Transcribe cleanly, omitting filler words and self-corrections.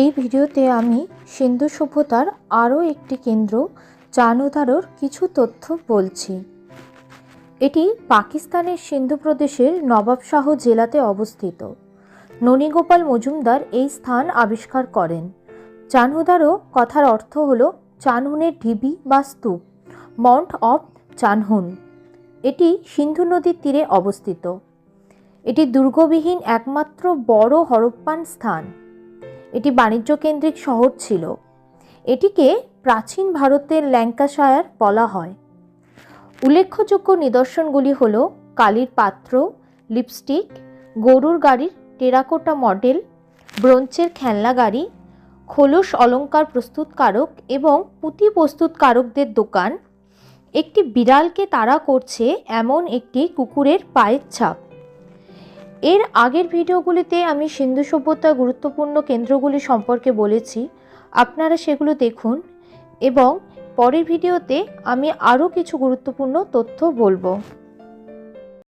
এই ভিডিওতে আমি সিন্ধু সভ্যতার আরও একটি কেন্দ্র চানউদারোর কিছু তথ্য বলছি। এটি পাকিস্তানের সিন্ধু প্রদেশের নবাবশাহ জেলাতে অবস্থিত। ননীগোপাল মজুমদার এই স্থান আবিষ্কার করেন। চানউদারো কথার অর্থ হল চানহুনের ঢিবি বা স্তূপ, মাউন্ট অফ চানহুন। এটি সিন্ধু নদীর তীরে অবস্থিত। এটি দুর্গবিহীন একমাত্র বড় হরপ্পান স্থান। এটি বাণিজ্য কেন্দ্রিক শহর ছিল। এটিকে প্রাচীন ভারতের ল্যাঙ্কাশায়ার বলা হয়। উল্লেখযোগ্য নিদর্শনগুলি হল কালির পাত্র, লিপস্টিক, গরুর গাড়ির টেরাকোটা মডেল, ব্রোঞ্জের খেলনা গাড়ি, খোলস অলঙ্কার প্রস্তুতকারক এবং পুঁতি প্রস্তুতকারকদের দোকান, একটি বিড়ালকে তাড়া করছে এমন একটি কুকুরের পায়ের ছাপ। এর আগের ভিডিওগুলিতে আমি সিন্ধু সভ্যতার গুরুত্বপূর্ণ কেন্দ্রগুলি সম্পর্কে বলেছি, আপনারা সেগুলো দেখুন এবং পরের ভিডিওতে আমি আরও কিছু গুরুত্বপূর্ণ তথ্য বলবো।